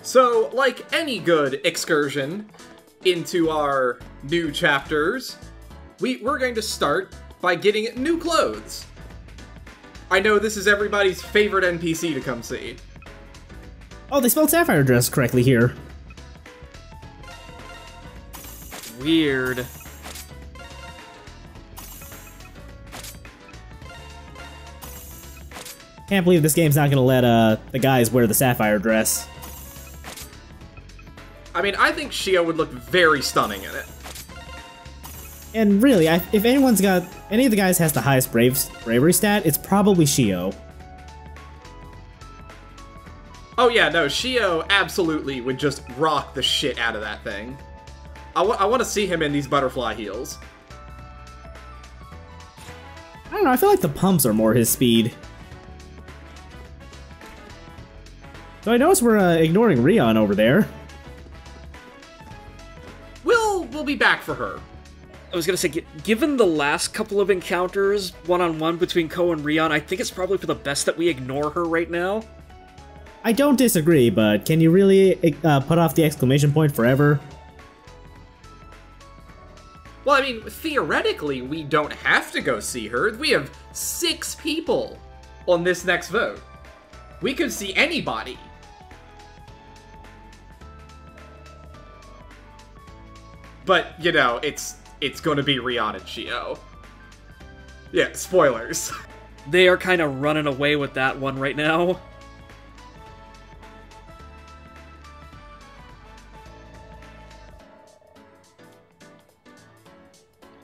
So, like any good excursion into our new chapters, we're going to start by getting new clothes. I know this is everybody's favorite NPC to come see. Oh, they spelled Sapphire Dress correctly here. Weird. Can't believe this game's not gonna let the guys wear the Sapphire Dress. I mean, I think Shio would look very stunning in it. And really, if anyone's got... any of the guys has the highest bravery stat, it's probably Shio. Oh yeah, no, Shio absolutely would just rock the shit out of that thing. I want to see him in these butterfly heels. I don't know, I feel like the pumps are more his speed. So I notice we're ignoring Rion over there. We'll be back for her. I was gonna say, given the last couple of encounters, one-on-one between Ko and Rion, I think it's probably for the best that we ignore her right now. I don't disagree, but can you really put off the exclamation point forever? Well, I mean, theoretically, we don't have to go see her. We have 6 people on this next vote. We could see anybody. But, you know, it's gonna be Rion and Shio. Yeah, spoilers. They are kind of running away with that one right now.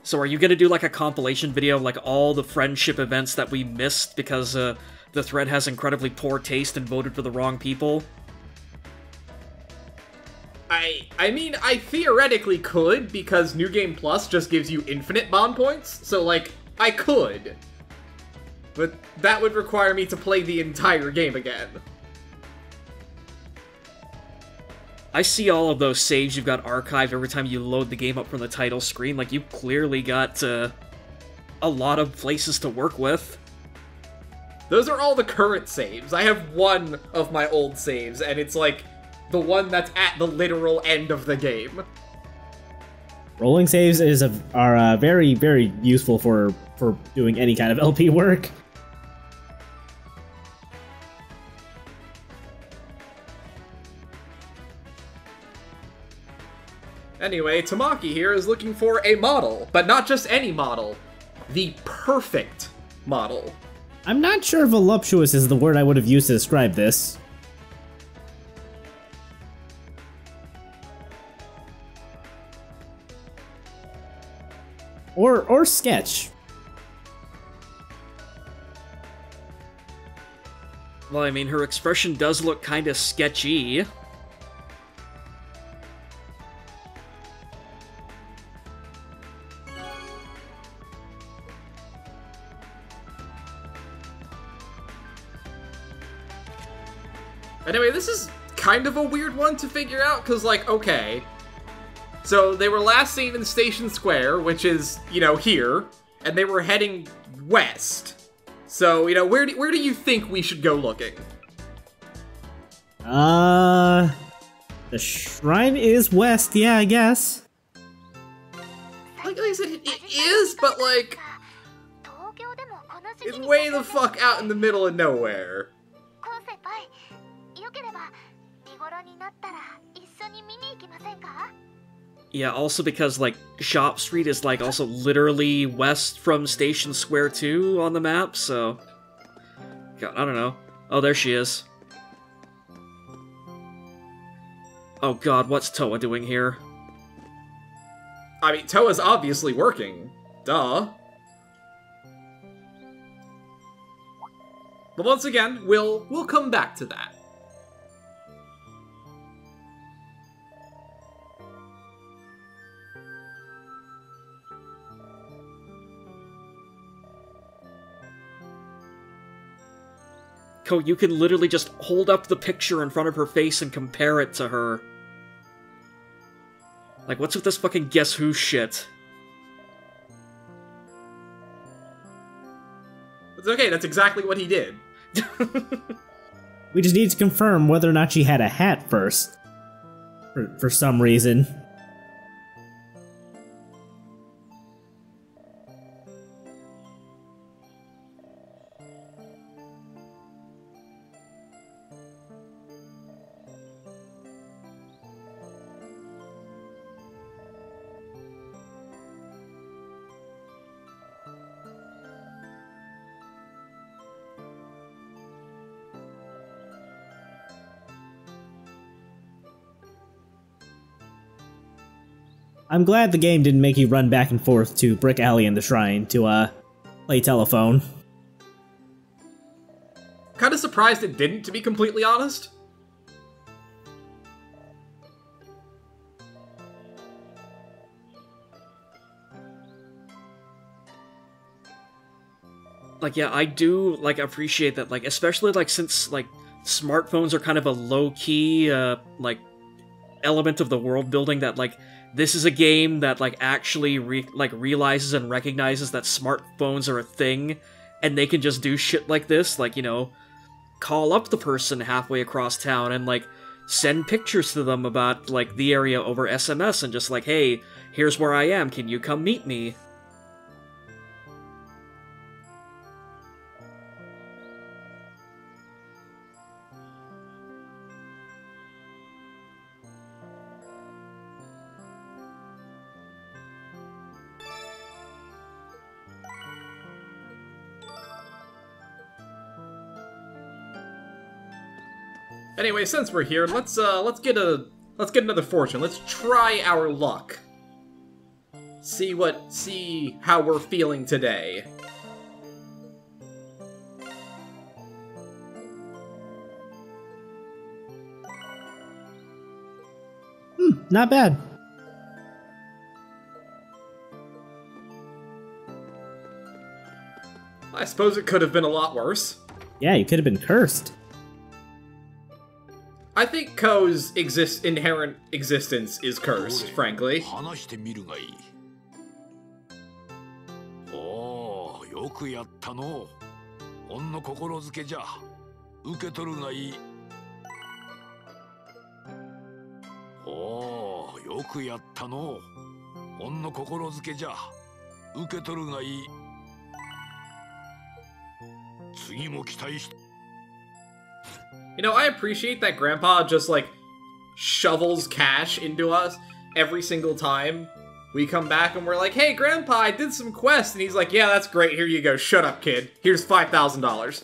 So are you gonna do like a compilation video of like all the friendship events that we missed because the thread has incredibly poor taste and voted for the wrong people? I mean, I theoretically could, because New Game Plus just gives you infinite bond points, so, like, I could. But that would require me to play the entire game again. I see all of those saves you've got archived every time you load the game up from the title screen. Like, you've clearly got a lot of places to work with. Those are all the current saves. I have one of my old saves, and it's like the one that's at the literal end of the game. Rolling saves are very, very useful for doing any kind of LP work. Anyway, Tamaki here is looking for a model, but not just any model. The perfect model. I'm not sure voluptuous is the word I would have used to describe this. Or sketch. Well, I mean, her expression does look kind of sketchy. Anyway, this is kind of a weird one to figure out, because, like, okay. So, they were last seen in Station Square, which is, you know, here, and they were heading west. So, you know, where do you think we should go looking? The shrine is west, yeah, I guess. Like I said, it is, but, like, it's way the fuck out in the middle of nowhere. Yeah, also because, like, Shop Street is, like, also literally west from Station Square 2 on the map, so... God, I don't know. Oh, there she is. Oh god, what's Toa doing here? I mean, Toa's obviously working. Duh. But once again, we'll come back to that. Ko, you can literally just hold up the picture in front of her face and compare it to her. Like, what's with this fucking Guess Who shit? It's okay, that's exactly what he did. We just need to confirm whether or not she had a hat first. For some reason. I'm glad the game didn't make you run back and forth to Brick Alley and the Shrine to, play telephone. Kinda surprised it didn't, to be completely honest. Like, yeah, I do, like, appreciate that, like, especially, like, since, like, smartphones are kind of a low-key, like, element of the world building that, like, this is a game that, like, actually, realizes and recognizes that smartphones are a thing, and they can just do shit like this, like, you know, call up the person halfway across town and, like, send pictures to them about, like, the area over SMS and just like, hey, here's where I am, can you come meet me? Anyway, since we're here, let's get another fortune. Let's try our luck. See how we're feeling today. Not bad. I suppose it could have been a lot worse. Yeah, you could have been cursed. I think Ko's inherent existence is cursed, frankly. You know, I appreciate that Grandpa just, like, shovels cash into us every single time we come back and we're like, hey, Grandpa, I did some quests. And he's like, yeah, that's great. Here you go. Shut up, kid. Here's $5,000.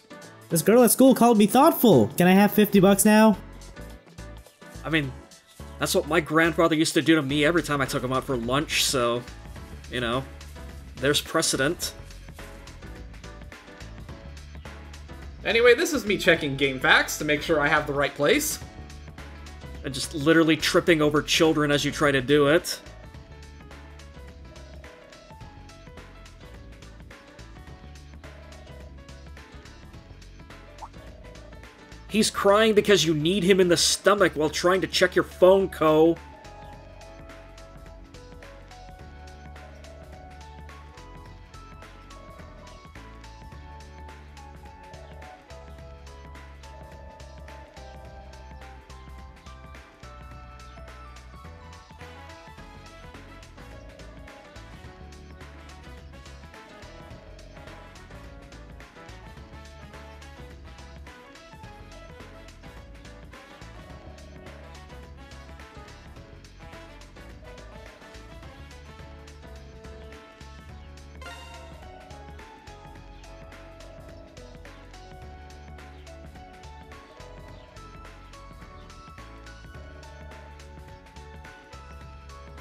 This girl at school called me thoughtful. Can I have 50 bucks now? I mean, that's what my grandfather used to do to me every time I took him out for lunch, so, you know, there's precedent. Anyway, this is me checking GameFAQs to make sure I have the right place. And just literally tripping over children as you try to do it. He's crying because you need him in the stomach while trying to check your phone, Ko.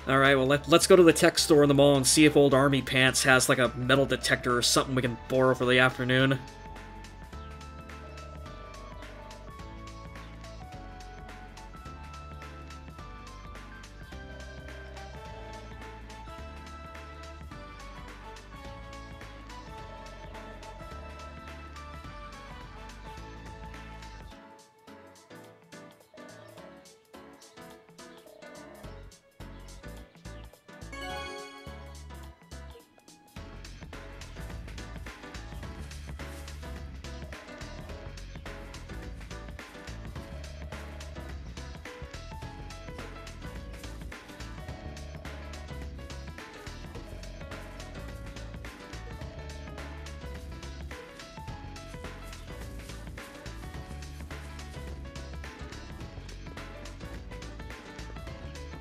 Alright, well, let's go to the tech store in the mall and see if old Army Pants has, like, a metal detector or something we can borrow for the afternoon.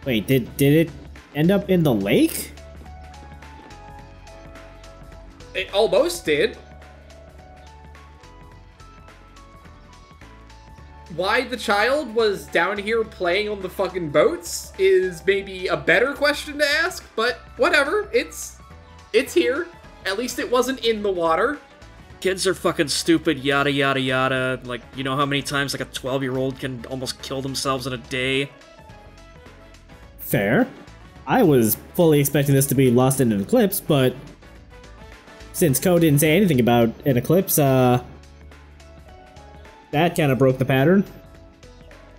Wait, did it end up in the lake? It almost did. Why the child was down here playing on the fucking boats is maybe a better question to ask, but whatever. It's here. At least it wasn't in the water. Kids are fucking stupid, yada yada yada. Like, you know how many times like a 12-year-old can almost kill themselves in a day? Fair. I was fully expecting this to be lost in an eclipse, but since Ko didn't say anything about an eclipse, that kind of broke the pattern.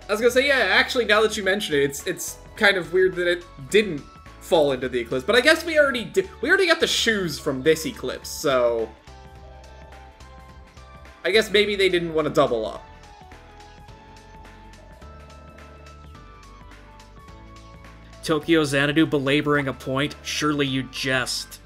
I was gonna say, yeah, actually, now that you mention it, it's kind of weird that it didn't fall into the eclipse. But I guess we already got the shoes from this eclipse, so I guess maybe they didn't want to double up. Tokyo Xanadu belaboring a point? Surely you jest.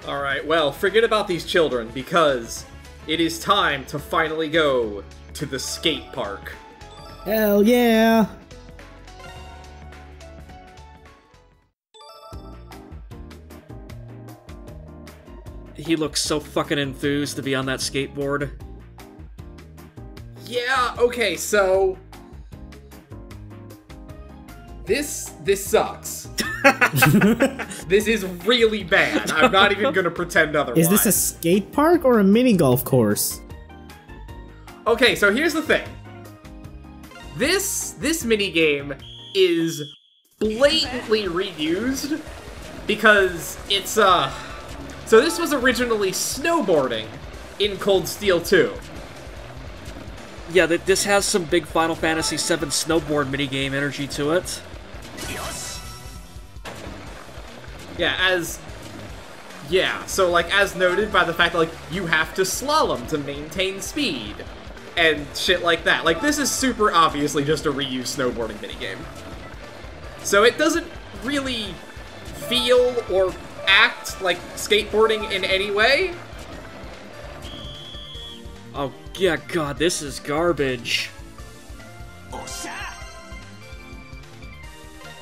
Alright, well, forget about these children, because it is time to finally go to the skate park. Hell yeah! He looks so fucking enthused to be on that skateboard. Yeah, okay, so this sucks. This is really bad. I'm not even gonna pretend otherwise. Is this a skate park or a mini golf course? Okay, so here's the thing. This minigame is blatantly reused because it's so this was originally snowboarding in Cold Steel 2. Yeah, this has some big Final Fantasy VII snowboard minigame energy to it. Yeah, so like as noted by the fact that like you have to slalom to maintain speed and shit like that. Like this is super obviously just a reused snowboarding minigame. So it doesn't really feel or act like skateboarding in any way. Oh yeah, god, this is garbage.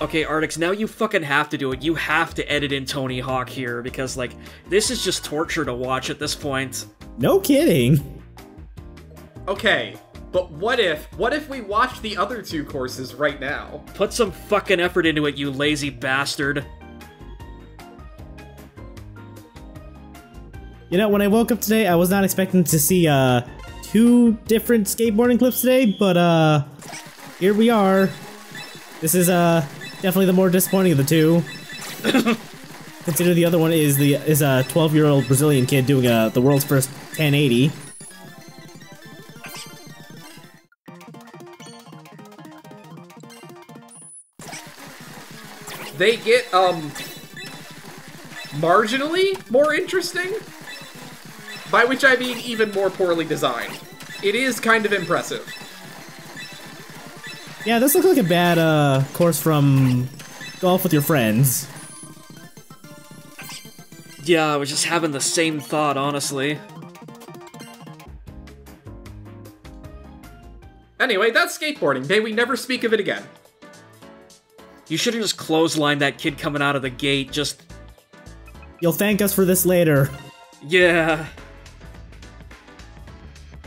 Okay, Artix, now you fucking have to do it. You have to edit in Tony Hawk here, because, like, this is just torture to watch at this point. No kidding. Okay, but what if we watch the other two courses right now? Put some fucking effort into it, you lazy bastard. You know, when I woke up today, I was not expecting to see, 2 different skateboarding clips today, but, here we are. This is, definitely the more disappointing of the two. Consider the other one is a 12-year-old Brazilian kid doing the world's first 1080. They get marginally more interesting, by which I mean even more poorly designed. It is kind of impressive. Yeah, this looks like a bad course from Golf with Your Friends. Yeah, I was just having the same thought, honestly. Anyway, that's skateboarding. May we never speak of it again. You should have just clotheslined that kid coming out of the gate, just... You'll thank us for this later. Yeah.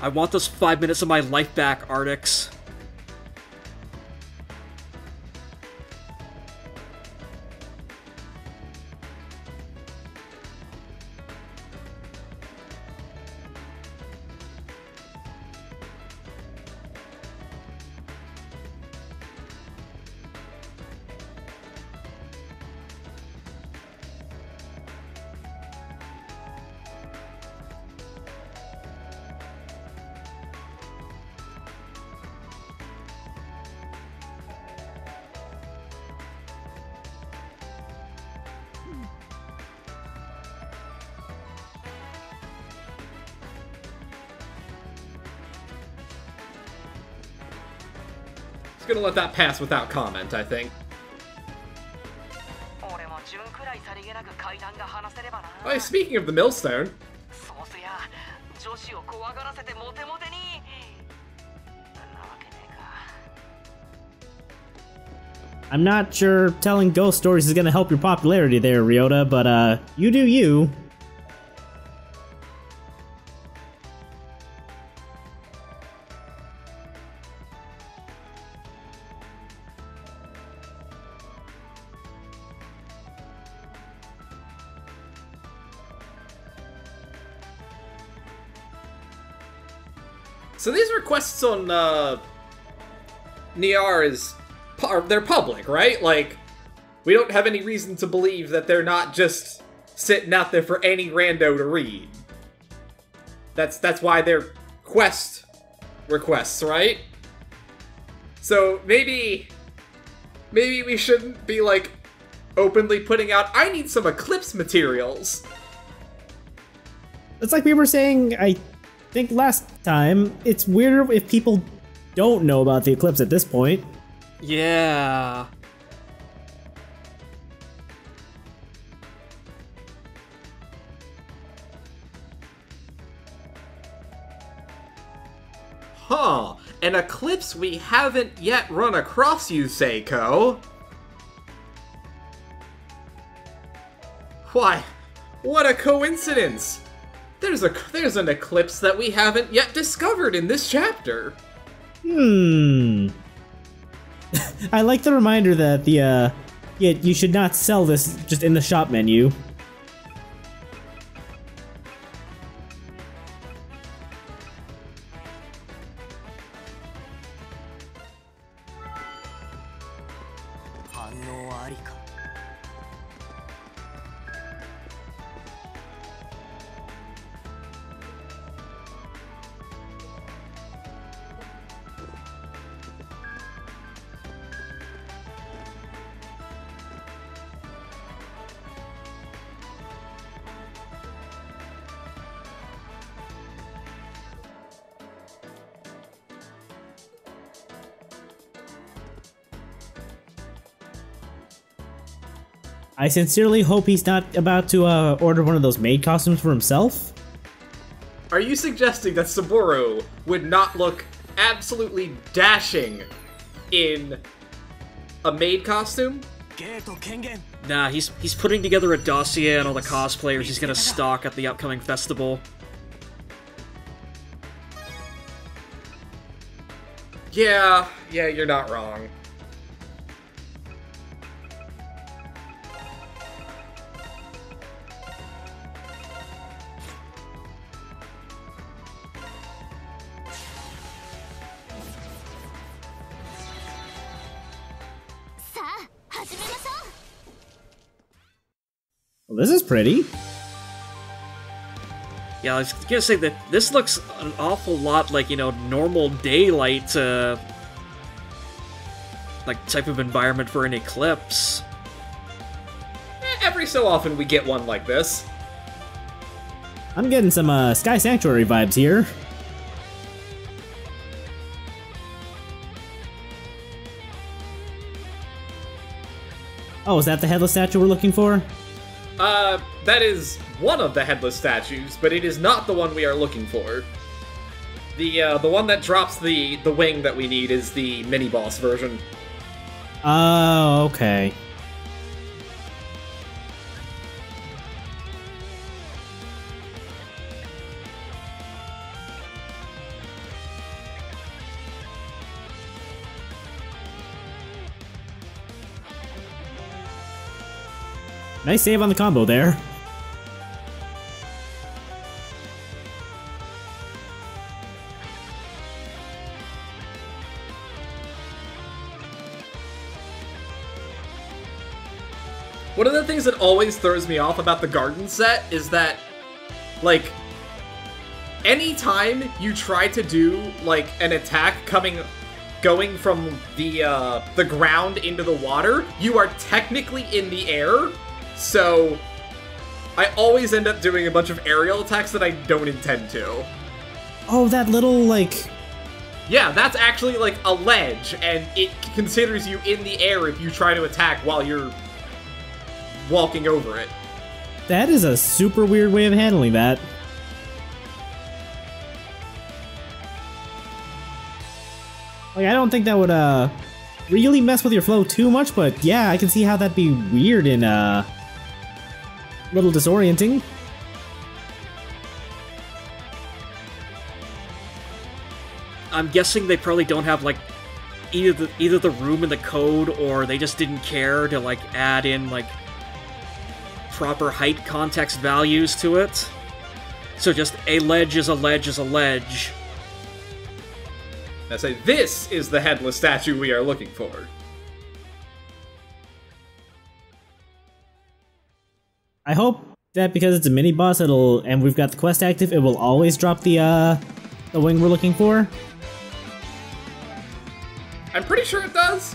I want those 5 minutes of my life back, Artix. Just gonna let that pass without comment, I think. Oh, speaking of the millstone. I'm not sure telling ghost stories is gonna help your popularity there, Ryouta, but you do you. So these requests on Niar they're public, right? Like, we don't have any reason to believe that they're not just sitting out there for any rando to read. That's why they're quest requests, right? So maybe we shouldn't be like openly putting out, I need some Eclipse materials. It's like we were saying, I think last time, it's weirder if people don't know about the Eclipse at this point. Yeah. Huh. An Eclipse we haven't yet run across, you say, Ko? Why, what a coincidence! There's an Eclipse that we haven't yet discovered in this chapter. I like the reminder that you should not sell this just in the shop menu. I sincerely hope he's not about to order one of those maid costumes for himself. Are you suggesting that Saburo would not look absolutely dashing in a maid costume? Nah, he's putting together a dossier on all the cosplayers he's gonna stalk at the upcoming festival. Yeah, you're not wrong. Well, this is pretty. Yeah, I was gonna say that this looks an awful lot like, you know, normal daylight, like, type of environment for an eclipse. Every so often we get one like this. I'm getting some Sky Sanctuary vibes here. Oh, is that the headless statue we're looking for? That is one of the headless statues, but it is not the one we are looking for. The one that drops the wing that we need is the mini-boss version. Oh, okay. Nice save on the combo there. One of the things that always throws me off about the garden set is that, like, anytime you try to do, like, an attack going from the ground into the water, you are technically in the air, so I always end up doing a bunch of aerial attacks that I don't intend to. Oh, that little, like... Yeah, that's actually, like, a ledge, and it considers you in the air if you try to attack while you're walking over it. That is a super weird way of handling that. Like, I don't think that would, really mess with your flow too much, but yeah, I can see how that'd be weird and, a little disorienting. I'm guessing they probably don't have, like, either the room in the code, or they just didn't care to, like, add in, like, proper height context values to it. So just a ledge is a ledge is a ledge. I say, this is the headless statue we are looking for. I hope that because it's a mini boss, and we've got the quest active, it will always drop the wing we're looking for. I'm pretty sure it does.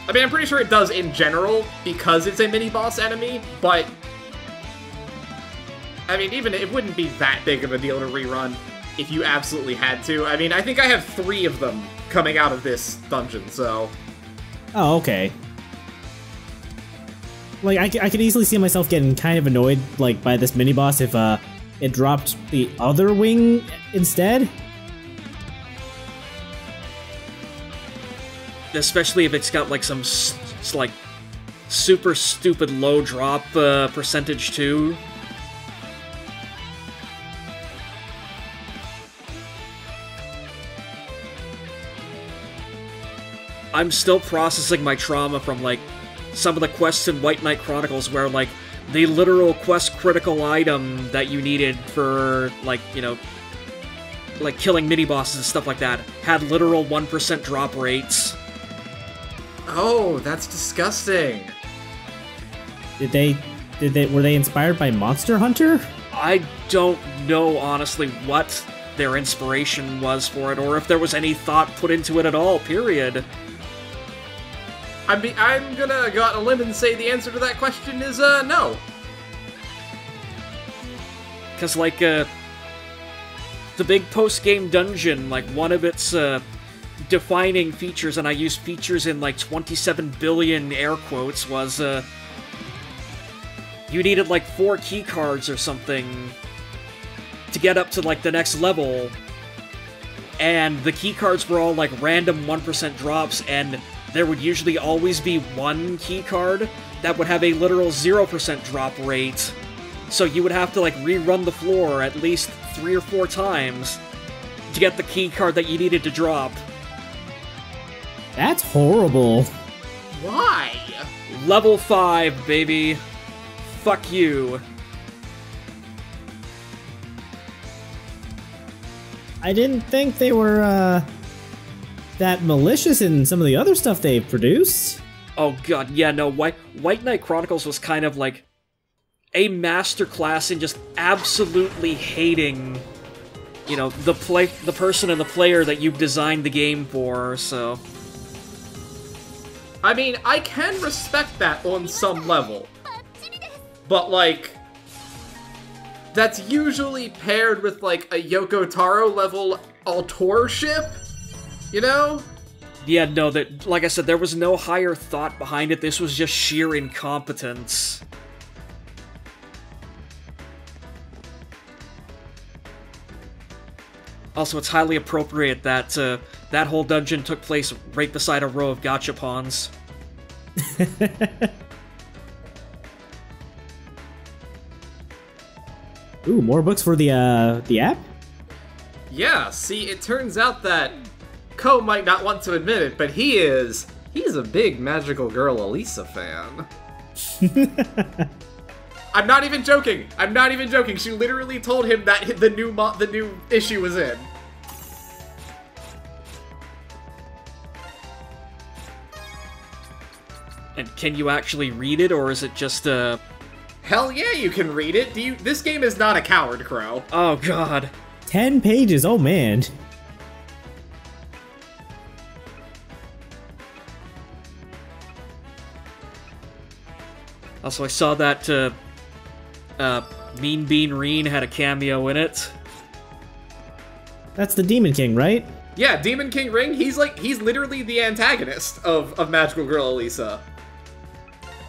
I mean, I'm pretty sure it does in general, because it's a mini-boss enemy, but... I mean, even it wouldn't be that big of a deal to rerun if you absolutely had to. I mean, I think I have 3 of them coming out of this dungeon, so... Oh, okay. Like, I could easily see myself getting kind of annoyed, like, by this mini-boss if, it dropped the other wing instead. Especially if it's got, like, some, like, super stupid low drop percentage, too. I'm still processing my trauma from, like, some of the quests in White Knight Chronicles where, like, the literal quest critical item that you needed for, like, you know, like, killing mini-bosses and stuff like that had literal 1% drop rates. Oh, that's disgusting. Were they inspired by Monster Hunter? I don't know, honestly, what their inspiration was for it, or if there was any thought put into it at all, period. I'm gonna go out on a limb and say the answer to that question is, no. Because, like, the big post-game dungeon, like, one of its, defining features, and I use features in, like, 27 billion air quotes, was, you needed, like, 4 keycards or something to get up to, like, the next level, and the keycards were all, like, random 1% drops, and there would usually always be one keycard that would have a literal 0% drop rate, so you would have to, like, rerun the floor at least 3 or 4 times to get the keycard that you needed to drop. That's horrible. Why? Level 5, baby. Fuck you. I didn't think they were, that malicious in some of the other stuff they've produced. Oh god, yeah, no, White Knight Chronicles was kind of like a masterclass in just absolutely hating, you know, the person and the player that you've designed the game for, so... I mean, I can respect that on some level. But, like, that's usually paired with, like, a Yoko Taro level authorship, you know? Yeah, no, like I said, there was no higher thought behind it, this was just sheer incompetence. Also, it's highly appropriate that that whole dungeon took place right beside a row of gachapons. Ooh, more books for the app? Yeah, see, it turns out that Ko might not want to admit it, but he's a big Magical Girl Alisa fan. I'm not even joking. I'm not even joking. She literally told him that the new issue was in. And can you actually read it, or is it just Hell yeah, you can read it. This game is not a coward, Crow. Oh god. 10 pages, oh man. Also, I saw that Mean Bean Reen had a cameo in it. That's the Demon King, right? Yeah, Demon King Ring, he's literally the antagonist of Magical Girl Alisa.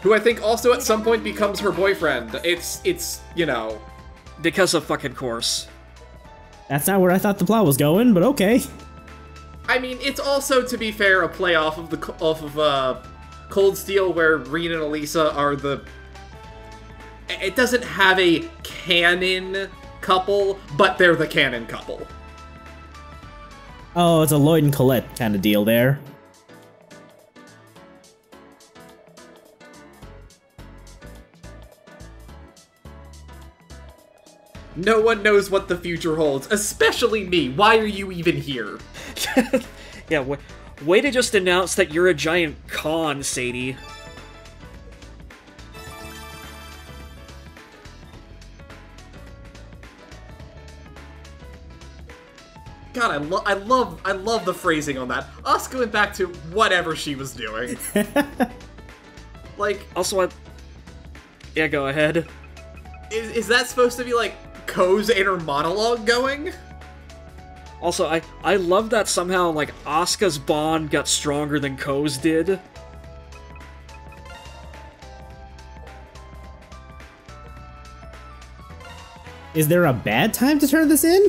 Who I think also at some point becomes her boyfriend. It's, you know... Because of fucking course. That's not where I thought the plot was going, but okay. I mean, it's also, to be fair, a play off of Cold Steel, where Reen and Alisa are the... It doesn't have a canon couple, but they're the canon couple. Oh, it's a Lloyd and Colette kind of deal there. No one knows what the future holds, especially me. Why are you even here? Yeah, way to just announce that you're a giant con, Sadie. God, I love the phrasing on that. Asuka went back to whatever she was doing. Like, Also, yeah, go ahead. is that supposed to be like Ko's inner monologue going? Also, I love that somehow, like, Asuka's bond got stronger than Ko's did. Is there a bad time to turn this in?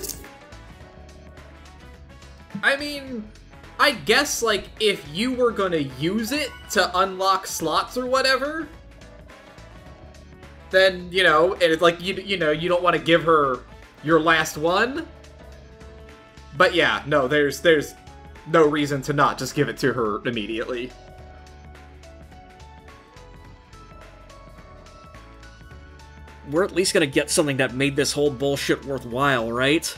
I mean, I guess, like, if you were gonna use it to unlock slots or whatever, then, you know, and it's like, you know, you don't want to give her your last one. But yeah, no, there's no reason to not just give it to her immediately. We're at least gonna get something that made this whole bullshit worthwhile, right?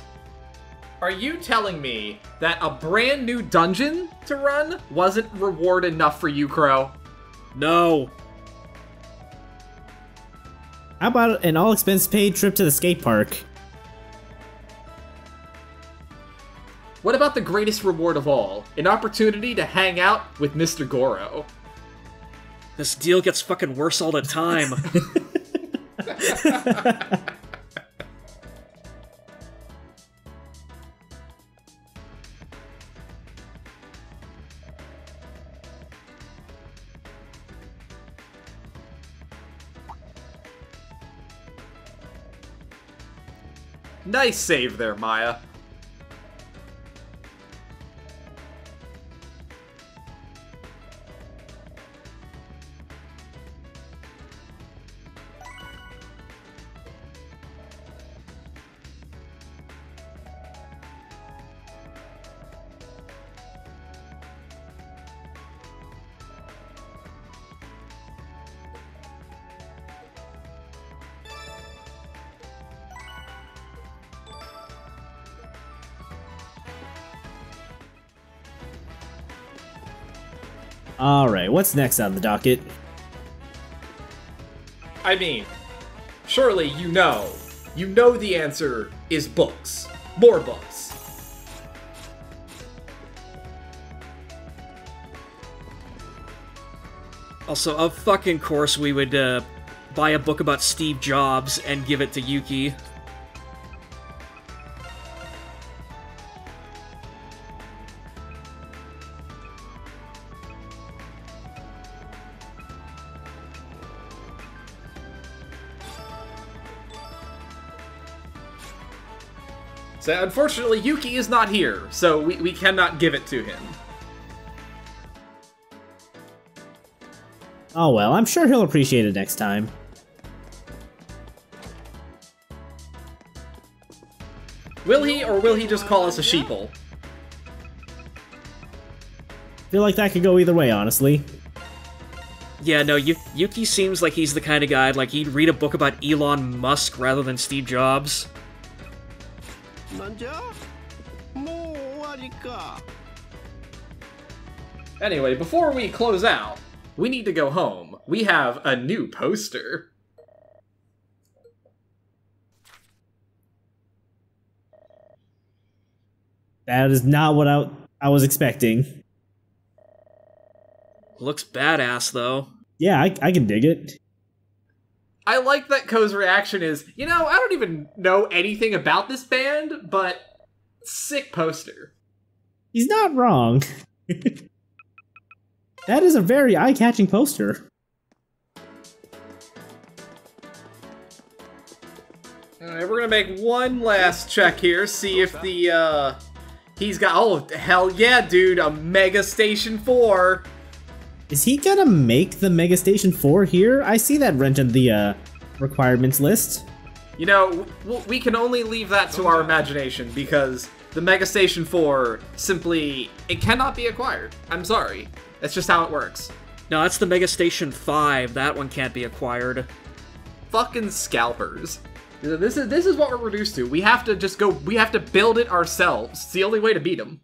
Are you telling me that a brand new dungeon to run wasn't reward enough for you, Crow? No. How about an all-expense-paid trip to the skate park? What about the greatest reward of all? An opportunity to hang out with Mr. Goro. This deal gets fucking worse all the time. Nice save there, Maya. Alright, what's next on the docket? I mean, surely you know the answer is books. More books. Also, of fucking course we would buy a book about Steve Jobs and give it to Yuki. So unfortunately, Yuki is not here, so we cannot give it to him. Oh well, I'm sure he'll appreciate it next time. Will he, or will he just call us a sheeple? Feel like that could go either way, honestly. Yeah, no, Yuki seems like he's the kind of guy, like, he'd read a book about Elon Musk rather than Steve Jobs. Anyway, before we close out, we need to go home. We have a new poster. That is not what I was expecting. Looks badass, though. Yeah, I can dig it. I like that Ko's reaction is, you know, I don't even know anything about this band, but sick poster. He's not wrong. That is a very eye-catching poster. Alright, we're gonna make one last check here, see if the, he's got, oh, hell yeah, dude, a Mega Station 4! Is he gonna make the Mega Station 4 here? I see that wrench in the, requirements list. You know, we can only leave that to our imagination, because the Mega Station 4 simply, it cannot be acquired. I'm sorry. That's just how it works. No, that's the Mega Station 5. That one can't be acquired. Fucking scalpers. This is what we're reduced to. We have to just go, we have to build it ourselves. It's the only way to beat them.